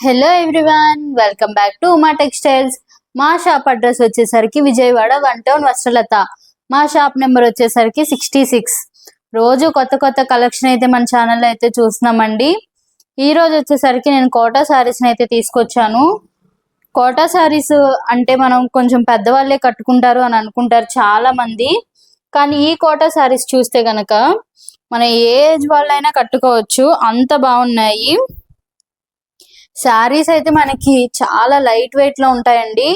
Hello everyone, welcome back to Uma textiles. మా shop address వచ్చేసరికి Vijayawada 1 town Vastralatha. మా షాప్ నెంబర్ వచ్చేసరికి 66. రోజు కొత్త కొత్త కలెక్షన్ అయితే మన ఛానల్లో అయితే చూస్తున్నామండి. ఈ రోజు వచ్చేసరికి నేను కోటా శారీస్ని అయితే తీసుకొచ్చాను. కోటా శారీస్ అంటే మనం కొంచెం పెద్దవాళ్ళే కట్టుకుంటారు అని అనుకుంటారు చాలా మంది. కానీ ఈ కోటా శారీస్ చూస్తే గనక మన ఏ ఏజ్ వాళ్ళైనా కట్టుకోవచ్చు, అంత బాగున్నాయి. శారీస్ అయితే మనకి చాలా లైట్ వెయిట్ లో ఉంటాయండి.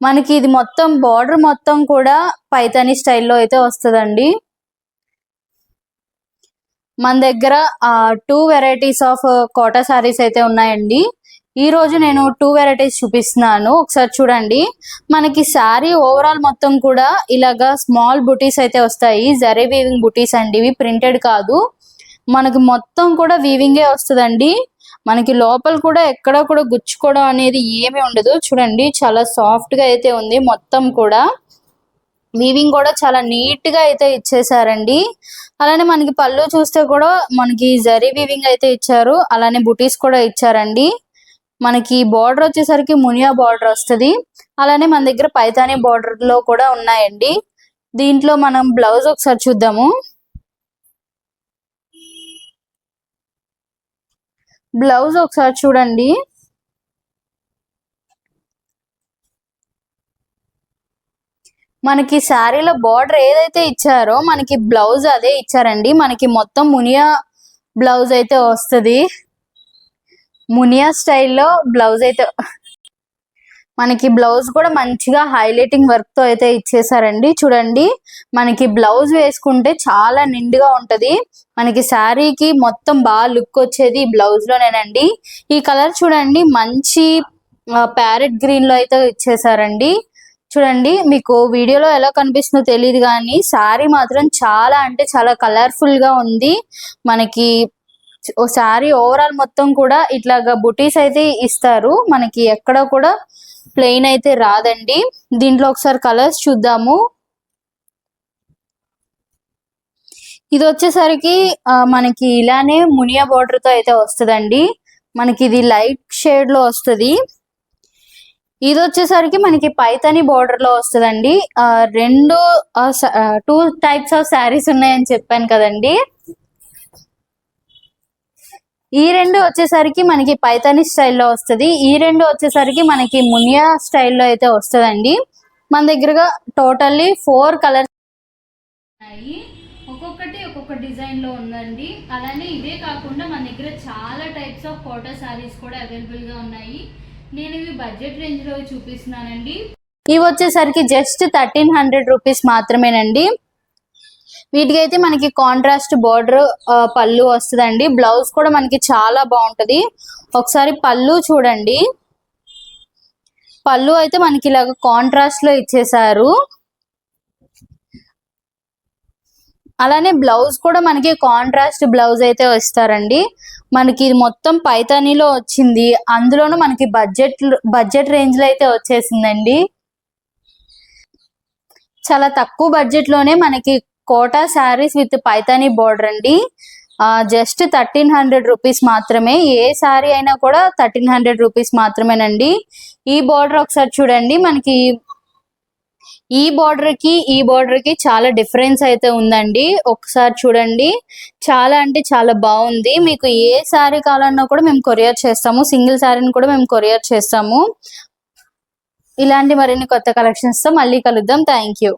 మనకి ఇది మొత్తం బార్డర్ మొత్తం కూడా పైతాని స్టైల్లో అయితే వస్తుందండి. మన దగ్గర 2 వెరైటీస్ ఆఫ్ కోటా శారీస్ అయితే ఉన్నాయండి. ఈ రోజు నేను 2 వెరైటీస్ చూపిస్తున్నాను, ఒకసారి చూడండి. మనకి శారీ ఓవరాల్ మొత్తం కూడా ఇలాగా స్మాల్ బుటీస్ అయితే వస్తాయి. జరీ వీవింగ్ బుటీస్ అండి, ఇవి ప్రింటెడ్ కాదు. మనకి మొత్తం కూడా వీవింగే వస్తుందండి. మనకి లోపల కూడా ఎక్కడ కూడా గుచ్చుకోవడం అనేది ఏమీ ఉండదు. చూడండి, చాలా సాఫ్ట్ గా అయితే ఉంది. మొత్తం కూడా వీవింగ్ కూడా చాలా నీట్ గా అయితే ఇచ్చేసారండి. అలానే మనకి పళ్ళు చూస్తే కూడా మనకి జరీ వీవింగ్ అయితే ఇచ్చారు, అలానే బుటీస్ కూడా ఇచ్చారండి. మనకి బార్డర్ వచ్చేసరికి మునియా బార్డర్ వస్తుంది. అలానే మన దగ్గర పైతానీ బార్డర్ లో కూడా ఉన్నాయండి. దీంట్లో మనం బ్లౌజ్ ఒకసారి చూద్దాము. బ్లౌజ్ ఒకసారి చూడండి. మనకి శారీలో బార్డర్ ఏదైతే ఇచ్చారో మనకి బ్లౌజ్ అదే ఇచ్చారండి. మనకి మొత్తం మునియా బ్లౌజ్ అయితే వస్తుంది. మునియా స్టైల్లో బ్లౌజ్ అయితే మనకి బ్లౌజ్ కూడా మంచిగా హైలైటింగ్ వర్క్ తో అయితే ఇచ్చేసారండి. చూడండి, మనకి బ్లౌజ్ వేసుకుంటే చాలా నిండుగా ఉంటది. మనకి శారీకి మొత్తం బాగా లుక్ వచ్చేది ఈ బ్లౌజ్ లోనేనండి. ఈ కలర్ చూడండి, మంచి ప్యారెట్ గ్రీన్ లో అయితే ఇచ్చేసారండి. చూడండి, మీకు వీడియోలో ఎలా కనిపిస్తుందో తెలియదు కానీ శారీ మాత్రం చాలా అంటే చాలా కలర్ఫుల్ గా ఉంది. మనకి శారీ ఓవరాల్ మొత్తం కూడా ఇట్లాగా బుటీస్ అయితే ఇస్తారు. మనకి ఎక్కడ కూడా ప్లెయిన్ అయితే రాదండి. దీంట్లో ఒకసారి కలర్స్ చూద్దాము. ఇది వచ్చేసరికి మనకి ఇలానే మునియా బార్డర్ తో అయితే వస్తుందండి. మనకి ఇది లైట్ షేడ్ లో వస్తుంది. ఇది వచ్చేసరికి మనకి పైతాని బార్డర్ లో వస్తుందండి. 2 టైప్స్ ఆఫ్ శారీస్ ఉన్నాయని చెప్పాను కదండి. ఈ 2 వచ్చేసరికి మనకి పైతాని స్టైల్లో వస్తుంది. ఈ 2 వచ్చేసరికి మనకి మునియా స్టైల్లో అయితే వస్తుందండి. మన దగ్గరగా టోటల్లీ 4 కలర్స్ ఉన్నాయి. ఒక్కొక్కటి ఒక్కొక్క డిజైన్ లో ఉందండి. అలానే ఇవే కాకుండా మన దగ్గర చాలా టైప్స్ ఆఫ్ కోటా శారీస్ కూడా అవైలబుల్ గా ఉన్నాయి. నేను ఇవి బడ్జెట్ రేంజ్ లో చూపిస్తున్నానండి. ఇవి వచ్చేసరికి జస్ట్ 1300 రూపీస్ మాత్రమేనండి. వీటికైతే మనకి కాంట్రాస్ట్ బార్డర్ పళ్ళు వస్తుందండి. బ్లౌజ్ కూడా మనకి చాలా బాగుంటది. ఒకసారి పళ్ళు చూడండి. పళ్ళు అయితే మనకి ఇలాగ కాంట్రాస్ట్ లో ఇచ్చేసారు. అలానే బ్లౌజ్ కూడా మనకి కాంట్రాస్ట్ బ్లౌజ్ అయితే వస్తారండి. మనకి ఇది మొత్తం పైతానీలో వచ్చింది. అందులోనూ మనకి బడ్జెట్ రేంజ్ లో అయితే వచ్చేసిందండి. చాలా తక్కువ బడ్జెట్ లోనే మనకి కోటా శారీస్ విత్ పైతానీ బోర్డర్ అండి. జస్ట్ 1300 రూపీస్ మాత్రమే. ఏ శారీ అయినా కూడా 1300 రూపీస్ మాత్రమేనండి. ఈ బోర్డర్ ఒకసారి చూడండి. మనకి ఈ బోర్డర్ కి చాలా డిఫరెన్స్ అయితే ఉందండి. ఒకసారి చూడండి, చాలా అంటే చాలా బాగుంది. మీకు ఏ శారీ కావాలన్నా కూడా మేము కొరియర్ చేస్తాము. సింగిల్ శారీని కూడా మేము కొరియర్ చేస్తాము. ఇలాంటి మరిన్ని కొత్త కలెక్షన్స్ తో మళ్ళీ కలుద్దాం. Thank you.